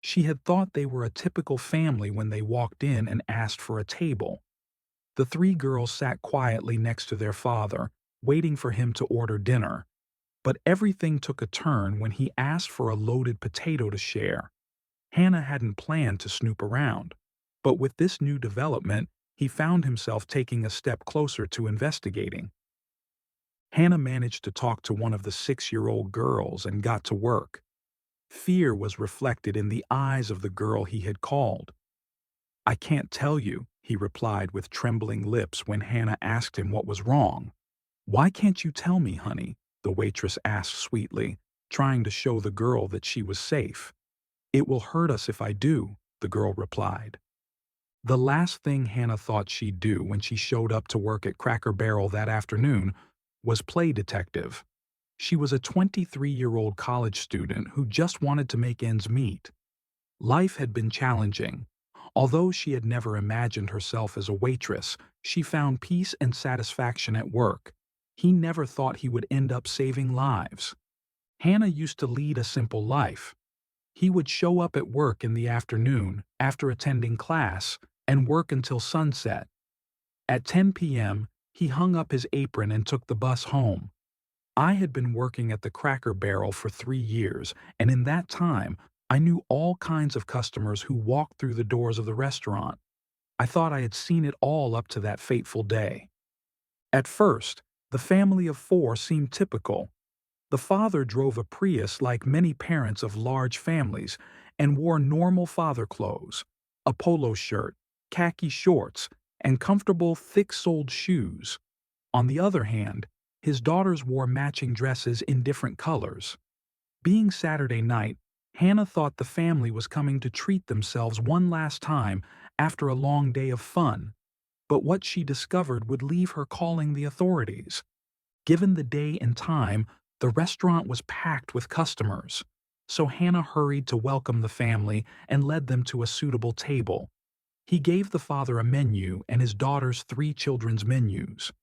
She had thought they were a typical family when they walked in and asked for a table. The three girls sat quietly next to their father, waiting for him to order dinner. But everything took a turn when he asked for a loaded potato to share. Hannah hadn't planned to snoop around, but with this new development, he found himself taking a step closer to investigating. Hannah managed to talk to one of the 6-year-old girls and got to work. Fear was reflected in the eyes of the girl he had called. "I can't tell you," he replied with trembling lips when Hannah asked him what was wrong. "Why can't you tell me, honey?" the waitress asked sweetly, trying to show the girl that she was safe. "It will hurt us if I do," the girl replied. The last thing Hannah thought she'd do when she showed up to work at Cracker Barrel that afternoon was play detective. She was a 23-year-old college student who just wanted to make ends meet. Life had been challenging. Although she had never imagined herself as a waitress, she found peace and satisfaction at work. He never thought he would end up saving lives. Hannah used to lead a simple life. He would show up at work in the afternoon after attending class and work until sunset. At 10 p.m., he hung up his apron and took the bus home. I had been working at the Cracker Barrel for 3 years, and in that time, I knew all kinds of customers who walked through the doors of the restaurant. I thought I had seen it all up to that fateful day. At first, the family of 4 seemed typical. The father drove a Prius like many parents of large families and wore normal father clothes, a polo shirt, khaki shorts, and comfortable thick-soled shoes. On the other hand, his daughters wore matching dresses in different colors. Being Saturday night, Hannah thought the family was coming to treat themselves one last time after a long day of fun, but what she discovered would leave her calling the authorities. Given the day and time, the restaurant was packed with customers, so Hannah hurried to welcome the family and led them to a suitable table. He gave the father a menu and his daughters 3 children's menus.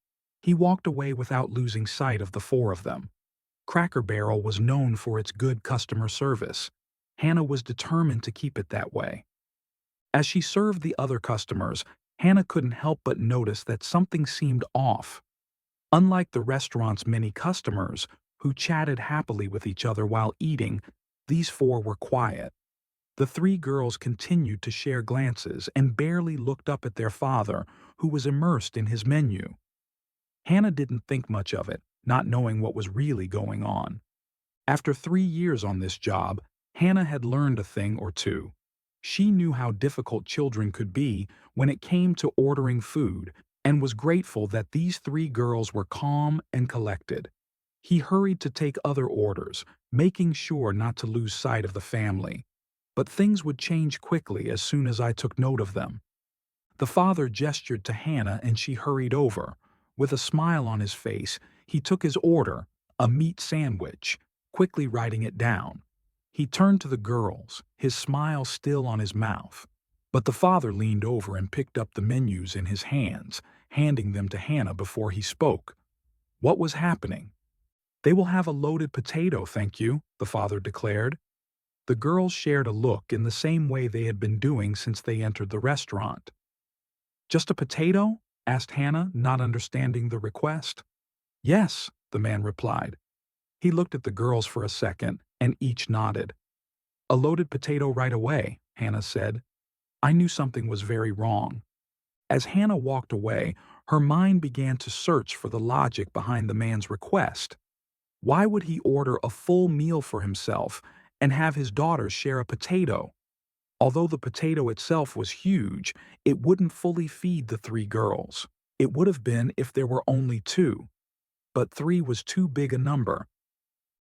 He walked away without losing sight of the 4 of them. Cracker Barrel was known for its good customer service. Hannah was determined to keep it that way. As she served the other customers, Hannah couldn't help but notice that something seemed off. Unlike the restaurant's many customers, who chatted happily with each other while eating, these 4 were quiet. The 3 girls continued to share glances and barely looked up at their father, who was immersed in his menu. Hannah didn't think much of it, not knowing what was really going on. After 3 years on this job, Hannah had learned a thing or two. She knew how difficult children could be when it came to ordering food and was grateful that these 3 girls were calm and collected. He hurried to take other orders, making sure not to lose sight of the family. But things would change quickly as soon as I took note of them. The father gestured to Hannah and she hurried over. With a smile on his face, he took his order, a meat sandwich, quickly writing it down. He turned to the girls, his smile still on his mouth. But the father leaned over and picked up the menus in his hands, handing them to Hannah before he spoke. What was happening? "They will have a loaded potato, thank you," the father declared. The girls shared a look in the same way they had been doing since they entered the restaurant. "Just a potato?" asked Hannah, not understanding the request. "Yes," the man replied. He looked at the girls for a second, and each nodded. "A loaded potato right away," Hannah said. I knew something was very wrong. As Hannah walked away, her mind began to search for the logic behind the man's request. Why would he order a full meal for himself and have his daughters share a potato? Although the potato itself was huge, it wouldn't fully feed the 3 girls. It would have been if there were only 2. But 3 was too big a number.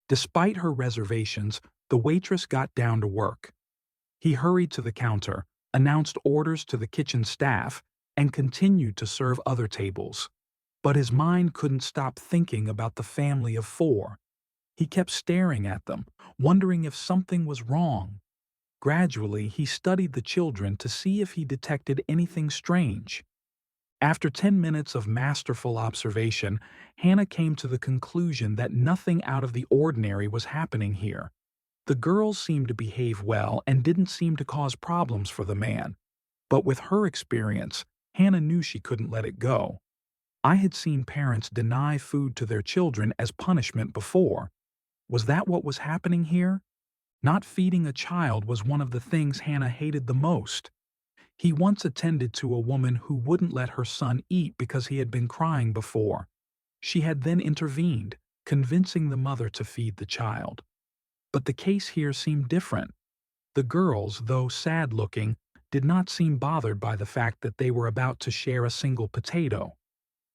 Despite her reservations, the waitress got down to work. He hurried to the counter, announced orders to the kitchen staff, and continued to serve other tables. But his mind couldn't stop thinking about the family of 4. He kept staring at them, wondering if something was wrong. Gradually, he studied the children to see if he detected anything strange. After 10 minutes of masterful observation, Hannah came to the conclusion that nothing out of the ordinary was happening here. The girls seemed to behave well and didn't seem to cause problems for the man, but with her experience, Hannah knew she couldn't let it go. I had seen parents deny food to their children as punishment before. Was that what was happening here? Not feeding a child was one of the things Hannah hated the most. He once attended to a woman who wouldn't let her son eat because he had been crying before. She had then intervened, convincing the mother to feed the child. But the case here seemed different. The girls, though sad-looking, did not seem bothered by the fact that they were about to share a single potato.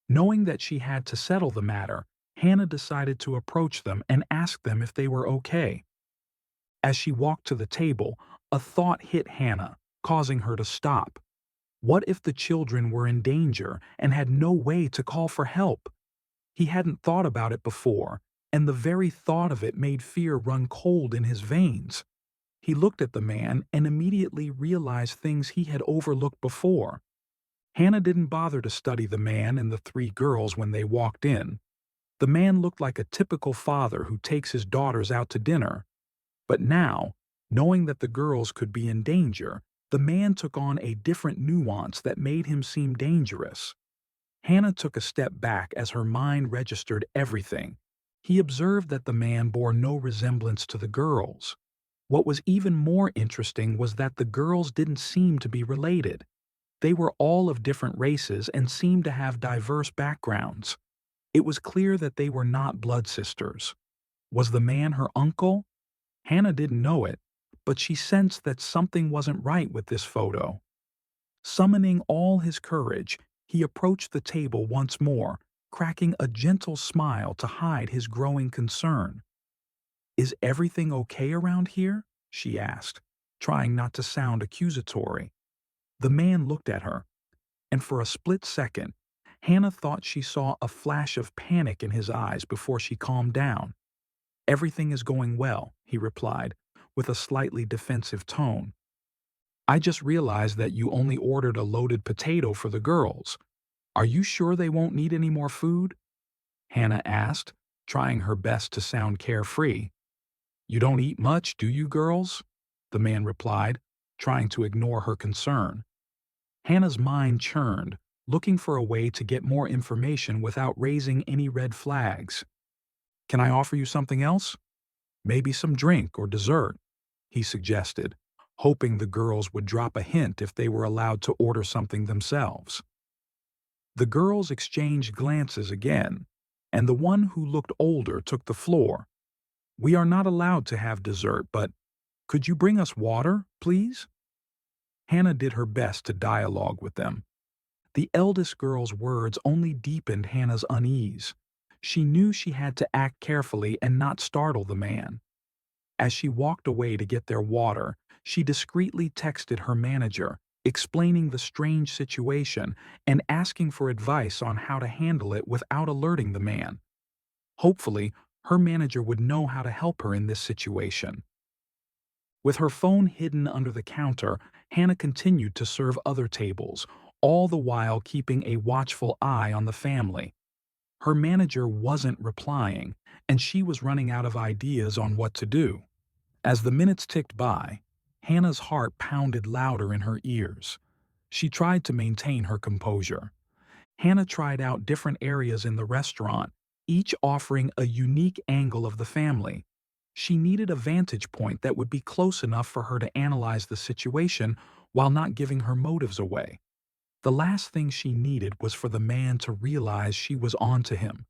Knowing that she had to settle the matter, Hannah decided to approach them and ask them if they were okay. As she walked to the table, a thought hit Hannah, causing her to stop. What if the children were in danger and had no way to call for help? He hadn't thought about it before, and the very thought of it made fear run cold in his veins. He looked at the man and immediately realized things he had overlooked before. Hannah didn't bother to study the man and the three girls when they walked in. The man looked like a typical father who takes his daughters out to dinner. But now, knowing that the girls could be in danger, the man took on a different nuance that made him seem dangerous. Hannah took a step back as her mind registered everything. He observed that the man bore no resemblance to the girls. What was even more interesting was that the girls didn't seem to be related. They were all of different races and seemed to have diverse backgrounds. It was clear that they were not blood sisters. Was the man her uncle? Hannah didn't know it, but she sensed that something wasn't right with this photo. Summoning all his courage, he approached the table once more, cracking a gentle smile to hide his growing concern. "Is everything okay around here?" she asked, trying not to sound accusatory. The man looked at her, and for a split second, Hannah thought she saw a flash of panic in his eyes before she calmed down. "Everything is going well," he replied, with a slightly defensive tone. "I just realized that you only ordered a loaded potato for the girls. Are you sure they won't need any more food?" Hannah asked, trying her best to sound carefree. "You don't eat much, do you, girls?" the man replied, trying to ignore her concern. Hannah's mind churned, looking for a way to get more information without raising any red flags. "Can I offer you something else? Maybe some drink or dessert," he suggested, hoping the girls would drop a hint if they were allowed to order something themselves. The girls exchanged glances again, and the one who looked older took the floor. "We are not allowed to have dessert, but could you bring us water, please?" Hannah did her best to dialogue with them. The eldest girl's words only deepened Hannah's unease. She knew she had to act carefully and not startle the man. As she walked away to get their water, she discreetly texted her manager, explaining the strange situation and asking for advice on how to handle it without alerting the man. Hopefully, her manager would know how to help her in this situation. With her phone hidden under the counter, Hannah continued to serve other tables, all the while keeping a watchful eye on the family. Her manager wasn't replying, and she was running out of ideas on what to do. As the minutes ticked by, Hannah's heart pounded louder in her ears. She tried to maintain her composure. Hannah tried out different areas in the restaurant, each offering a unique angle of the family. She needed a vantage point that would be close enough for her to analyze the situation while not giving her motives away. The last thing she needed was for the man to realize she was onto him.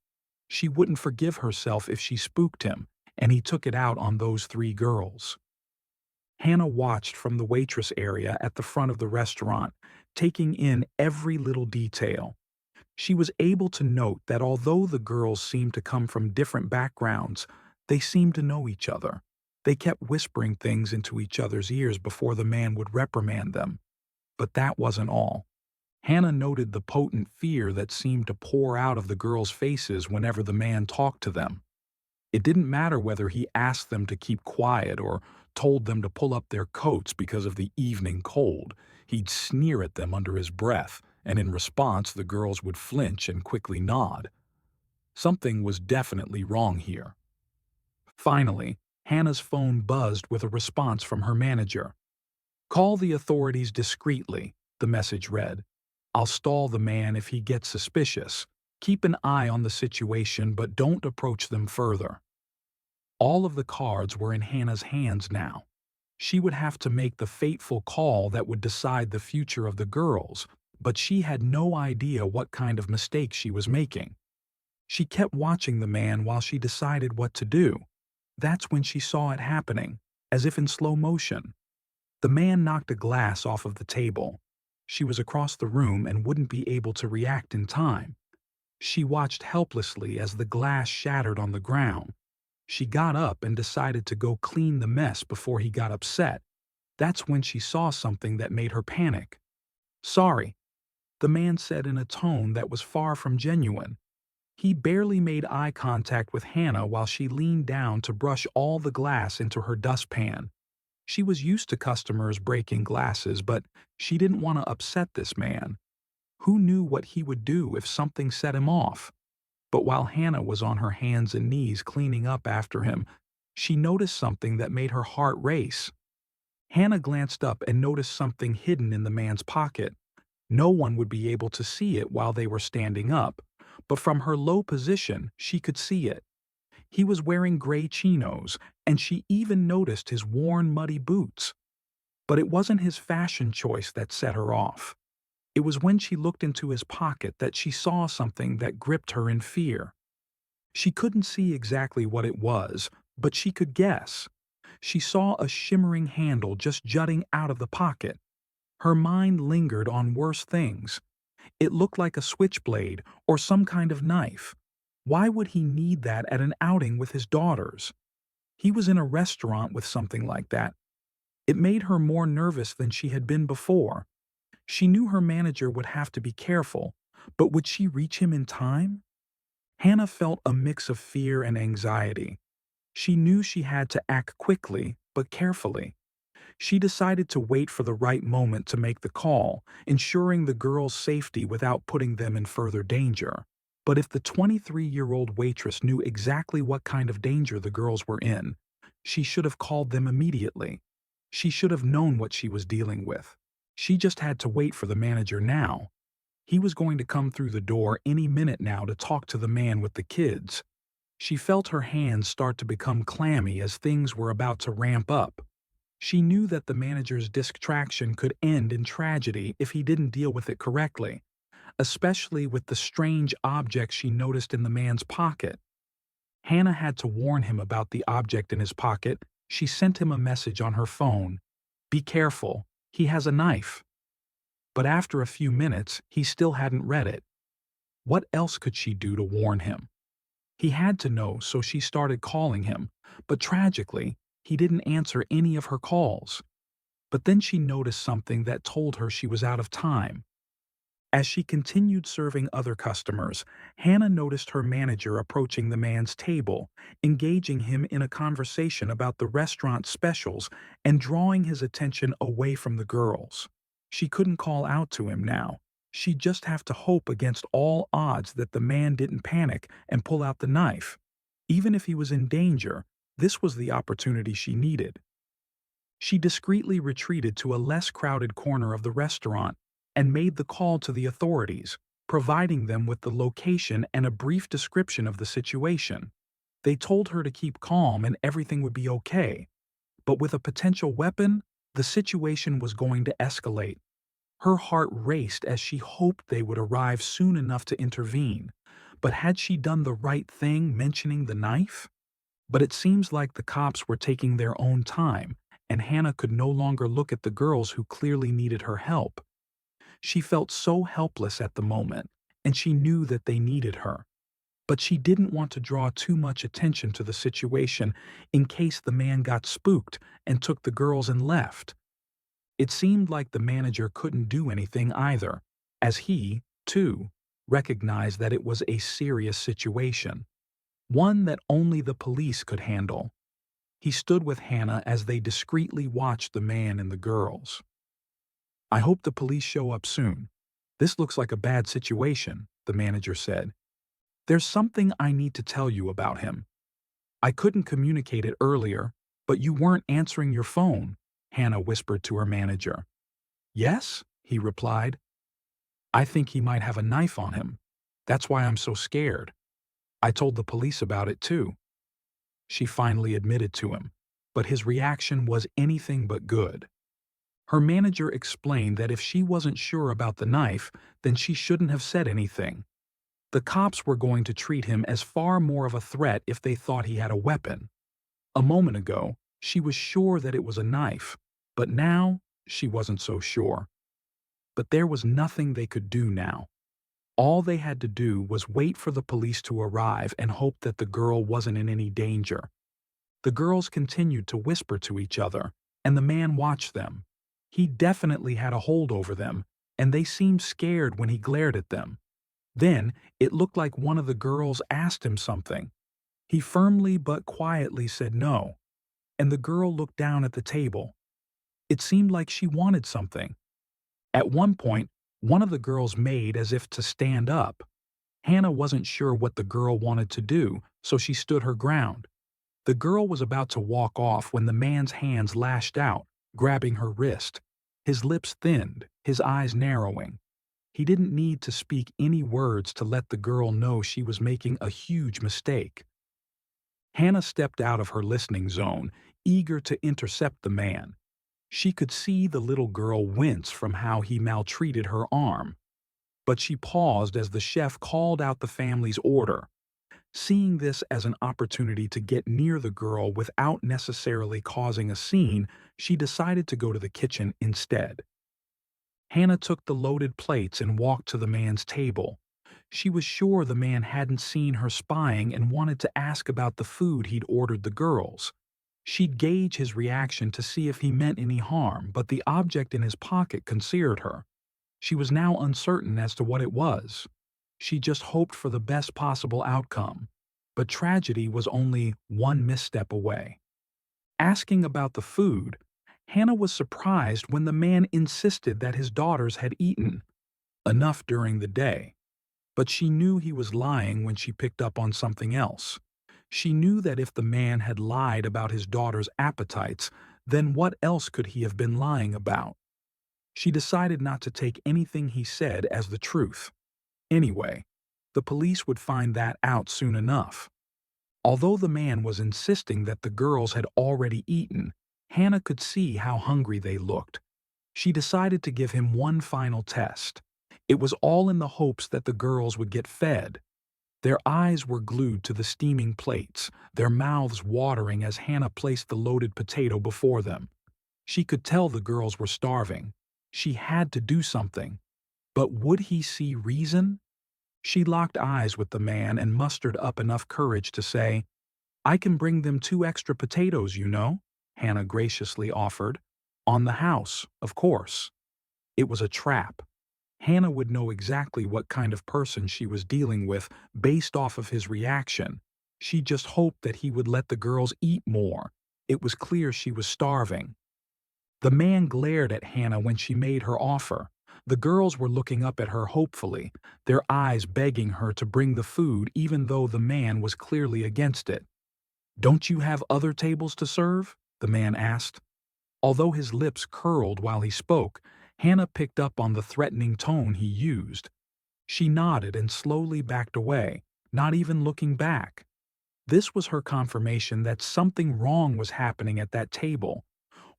She wouldn't forgive herself if she spooked him, and he took it out on those three girls. Hannah watched from the waitress area at the front of the restaurant, taking in every little detail. She was able to note that although the girls seemed to come from different backgrounds, they seemed to know each other. They kept whispering things into each other's ears before the man would reprimand them. But that wasn't all. Hannah noted the potent fear that seemed to pour out of the girls' faces whenever the man talked to them. It didn't matter whether he asked them to keep quiet or told them to pull up their coats because of the evening cold. He'd sneer at them under his breath, and in response the girls would flinch and quickly nod. Something was definitely wrong here. Finally, Hannah's phone buzzed with a response from her manager. "Call the authorities discreetly," the message read. "I'll stall the man if he gets suspicious. Keep an eye on the situation but don't approach them further." All of the cards were in Hannah's hands now. She would have to make the fateful call that would decide the future of the girls, but she had no idea what kind of mistake she was making. She kept watching the man while she decided what to do. That's when she saw it happening, as if in slow motion. The man knocked a glass off of the table. She was across the room and wouldn't be able to react in time. She watched helplessly as the glass shattered on the ground. She got up and decided to go clean the mess before he got upset. That's when she saw something that made her panic. "Sorry," the man said in a tone that was far from genuine. He barely made eye contact with Hannah while she leaned down to brush all the glass into her dustpan. She was used to customers breaking glasses, but she didn't want to upset this man. Who knew what he would do if something set him off? But while Hannah was on her hands and knees cleaning up after him, she noticed something that made her heart race. Hannah glanced up and noticed something hidden in the man's pocket. No one would be able to see it while they were standing up, but from her low position, she could see it. He was wearing gray chinos, and she even noticed his worn, muddy boots. But it wasn't his fashion choice that set her off. It was when she looked into his pocket that she saw something that gripped her in fear. She couldn't see exactly what it was, but she could guess. She saw a shimmering handle just jutting out of the pocket. Her mind lingered on worse things. It looked like a switchblade or some kind of knife. Why would he need that at an outing with his daughters? He was in a restaurant with something like that. It made her more nervous than she had been before. She knew her manager would have to be careful, but would she reach him in time? Hannah felt a mix of fear and anxiety. She knew she had to act quickly, but carefully. She decided to wait for the right moment to make the call, ensuring the girls' safety without putting them in further danger. But if the 23-year-old waitress knew exactly what kind of danger the girls were in, she should have called them immediately. She should have known what she was dealing with. She just had to wait for the manager now. He was going to come through the door any minute now to talk to the man with the kids. She felt her hands start to become clammy as things were about to ramp up. She knew that the manager's distraction could end in tragedy if he didn't deal with it correctly, especially with the strange object she noticed in the man's pocket. Hannah had to warn him about the object in his pocket. She sent him a message on her phone. "Be careful. He has a knife." But after a few minutes, he still hadn't read it. What else could she do to warn him? He had to know, so she started calling him, but tragically, he didn't answer any of her calls. But then she noticed something that told her she was out of time. As she continued serving other customers, Hannah noticed her manager approaching the man's table, engaging him in a conversation about the restaurant's specials and drawing his attention away from the girls. She couldn't call out to him now. She'd just have to hope against all odds that the man didn't panic and pull out the knife. Even if he was in danger, this was the opportunity she needed. She discreetly retreated to a less crowded corner of the restaurant and made the call to the authorities, providing them with the location and a brief description of the situation. They told her to keep calm and everything would be okay. But with a potential weapon, the situation was going to escalate. Her heart raced as she hoped they would arrive soon enough to intervene. But had she done the right thing mentioning the knife? But it seems like the cops were taking their own time, and Hannah could no longer look at the girls who clearly needed her help. She felt so helpless at the moment, and she knew that they needed her. But she didn't want to draw too much attention to the situation in case the man got spooked and took the girls and left. It seemed like the manager couldn't do anything either, as he, too, recognized that it was a serious situation, one that only the police could handle. He stood with Hannah as they discreetly watched the man and the girls. "I hope the police show up soon. This looks like a bad situation," the manager said. "There's something I need to tell you about him." I couldn't communicate it earlier, but you weren't answering your phone, Hannah whispered to her manager. Yes, he replied. I think he might have a knife on him. That's why I'm so scared. I told the police about it too. She finally admitted to him, but his reaction was anything but good. Her manager explained that if she wasn't sure about the knife, then she shouldn't have said anything. The cops were going to treat him as far more of a threat if they thought he had a weapon. A moment ago, she was sure that it was a knife, but now she wasn't so sure. But there was nothing they could do now. All they had to do was wait for the police to arrive and hope that the girl wasn't in any danger. The girls continued to whisper to each other, and the man watched them. He definitely had a hold over them, and they seemed scared when he glared at them. Then, it looked like one of the girls asked him something. He firmly but quietly said no, and the girl looked down at the table. It seemed like she wanted something. At one point, one of the girls made as if to stand up. Hannah wasn't sure what the girl wanted to do, so she stood her ground. The girl was about to walk off when the man's hands lashed out, grabbing her wrist. His lips thinned, his eyes narrowing. He didn't need to speak any words to let the girl know she was making a huge mistake. Hannah stepped out of her listening zone, eager to intercept the man. She could see the little girl wince from how he maltreated her arm. But she paused as the chef called out the family's order. Seeing this as an opportunity to get near the girl without necessarily causing a scene, she decided to go to the kitchen instead. Hannah took the loaded plates and walked to the man's table. She was sure the man hadn't seen her spying and wanted to ask about the food he'd ordered the girls. She'd gauge his reaction to see if he meant any harm, but the object in his pocket concerned her. She was now uncertain as to what it was. She just hoped for the best possible outcome. But tragedy was only one misstep away. Asking about the food, Hannah was surprised when the man insisted that his daughters had eaten enough during the day. But she knew he was lying when she picked up on something else. She knew that if the man had lied about his daughter's appetites, then what else could he have been lying about? She decided not to take anything he said as the truth. Anyway, the police would find that out soon enough. Although the man was insisting that the girls had already eaten, Hannah could see how hungry they looked. She decided to give him one final test. It was all in the hopes that the girls would get fed. Their eyes were glued to the steaming plates, their mouths watering as Hannah placed the loaded potato before them. She could tell the girls were starving. She had to do something. But would he see reason? She locked eyes with the man and mustered up enough courage to say, "I can bring them 2 extra potatoes, you know," Hannah graciously offered. "On the house, of course." It was a trap. Hannah would know exactly what kind of person she was dealing with based off of his reaction. She just hoped that he would let the girls eat more. It was clear she was starving. The man glared at Hannah when she made her offer. The girls were looking up at her hopefully, their eyes begging her to bring the food even though the man was clearly against it. "Don't you have other tables to serve?" the man asked. Although his lips curled while he spoke, Hannah picked up on the threatening tone he used. She nodded and slowly backed away, not even looking back. This was her confirmation that something wrong was happening at that table.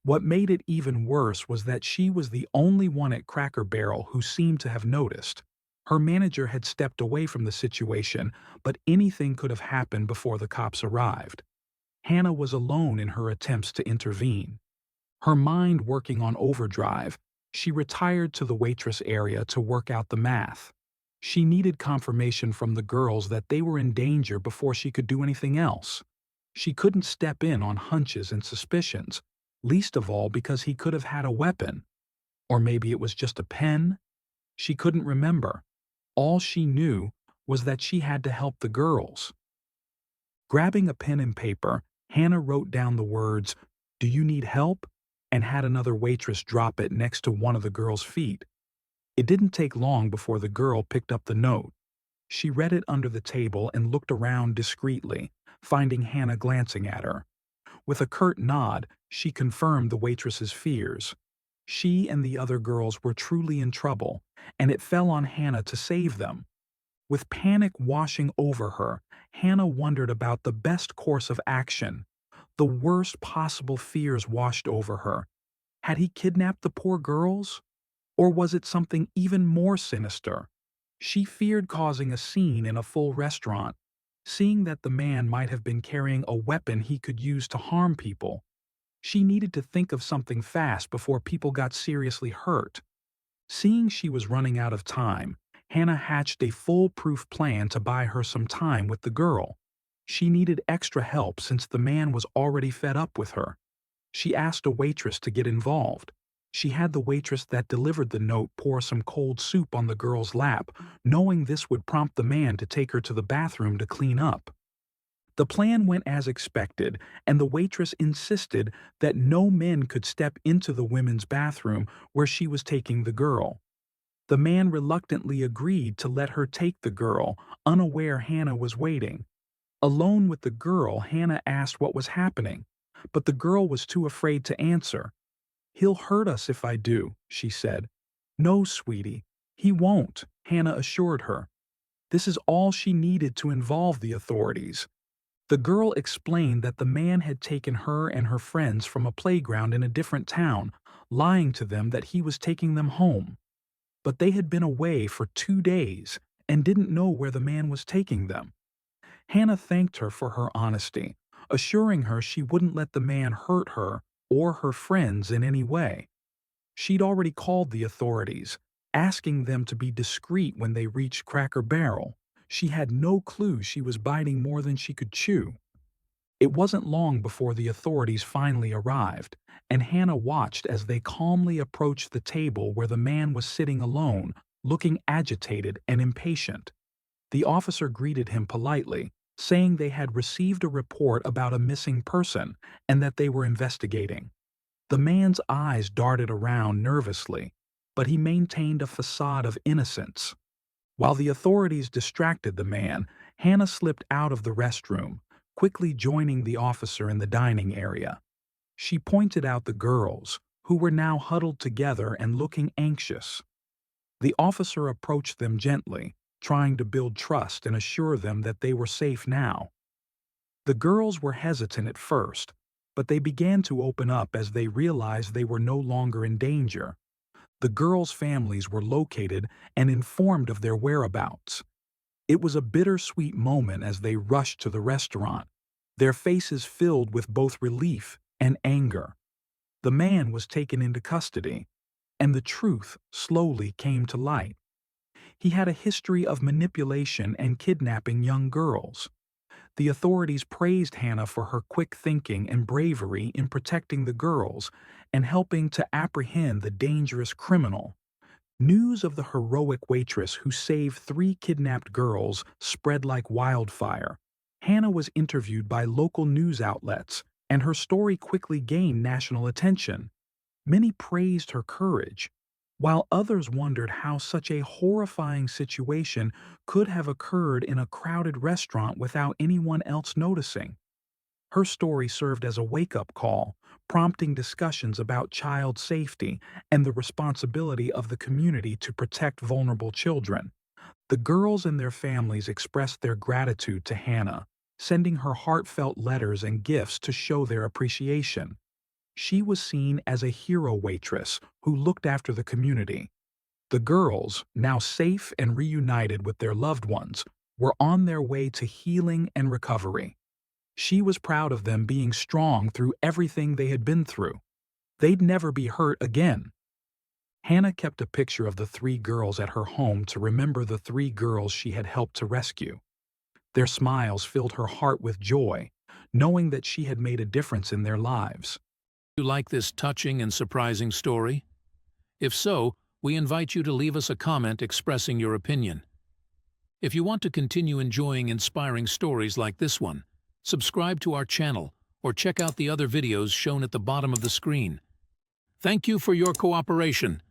What made it even worse was that she was the only one at Cracker Barrel who seemed to have noticed. Her manager had stepped away from the situation, but anything could have happened before the cops arrived. Hannah was alone in her attempts to intervene. Her mind working on overdrive, she retired to the Waitress area to work out the math. She needed confirmation from the girls that they were in danger before she could do anything else. She couldn't step in on hunches and suspicions, least of all because he could have had a weapon. Or maybe it was just a pen? She couldn't remember. All she knew was that she had to help the girls. Grabbing a pen and paper, Hannah wrote down the words, "Do you need help?" and had another waitress drop it next to one of the girl's feet. It didn't take long before the girl picked up the note. She read it under the table and looked around discreetly, finding Hannah glancing at her. With a curt nod, she confirmed the waitress's fears. She and the other girls were truly in trouble, and it fell on Hannah to save them. With panic washing over her, Hannah wondered about the best course of action. The worst possible fears washed over her. Had he kidnapped the poor girls? Or was it something even more sinister? She feared causing a scene in a full restaurant, seeing that the man might have been carrying a weapon he could use to harm people. She needed to think of something fast before people got seriously hurt. Seeing she was running out of time, Hannah hatched a foolproof plan to buy her some time with the girl. She needed extra help since the man was already fed up with her. She asked a waitress to get involved. She had the waitress that delivered the note pour some cold soup on the girl's lap, knowing this would prompt the man to take her to the bathroom to clean up. The plan went as expected, and the waitress insisted that no men could step into the women's bathroom where she was taking the girl. The man reluctantly agreed to let her take the girl, unaware Hannah was waiting. Alone with the girl, Hannah asked what was happening, but the girl was too afraid to answer. "He'll hurt us if I do," she said. "No, sweetie, he won't," Hannah assured her. This is all she needed to involve the authorities. The girl explained that the man had taken her and her friends from a playground in a different town, lying to them that he was taking them home. But they had been away for 2 days and didn't know where the man was taking them. Hannah thanked her for her honesty, assuring her she wouldn't let the man hurt her or her friends in any way. She'd already called the authorities, asking them to be discreet when they reached Cracker Barrel. She had no clue she was biting more than she could chew. It wasn't long before the authorities finally arrived, and Hannah watched as they calmly approached the table where the man was sitting alone, looking agitated and impatient. The officer greeted him politely, saying they had received a report about a missing person and that they were investigating. The man's eyes darted around nervously, but he maintained a facade of innocence. While the authorities distracted the man, Hannah slipped out of the restroom, quickly joining the officer in the dining area. She pointed out the girls, who were now huddled together and looking anxious. The officer approached them gently, trying to build trust and assure them that they were safe now. The girls were hesitant at first, but they began to open up as they realized they were no longer in danger. The girls' families were located and informed of their whereabouts. It was a bittersweet moment as they rushed to the restaurant, their faces filled with both relief and anger. The man was taken into custody, and the truth slowly came to light. He had a history of manipulation and kidnapping young girls. The authorities praised Hannah for her quick thinking and bravery in protecting the girls and helping to apprehend the dangerous criminal. News of the heroic waitress who saved 3 kidnapped girls spread like wildfire. Hannah was interviewed by local news outlets, and her story quickly gained national attention. Many praised her courage, while others wondered how such a horrifying situation could have occurred in a crowded restaurant without anyone else noticing. Her story served as a wake-up call, prompting discussions about child safety and the responsibility of the community to protect vulnerable children. The girls and their families expressed their gratitude to Hannah, sending her heartfelt letters and gifts to show their appreciation. She was seen as a hero waitress who looked after the community. The girls, now safe and reunited with their loved ones, were on their way to healing and recovery. She was proud of them being strong through everything they had been through. They'd never be hurt again. Hannah kept a picture of the 3 girls at her home to remember the 3 girls she had helped to rescue. Their smiles filled her heart with joy, knowing that she had made a difference in their lives. You like this touching and surprising story? If so, we invite you to leave us a comment expressing your opinion. If you want to continue enjoying inspiring stories like this one, subscribe to our channel or check out the other videos shown at the bottom of the screen. Thank you for your cooperation.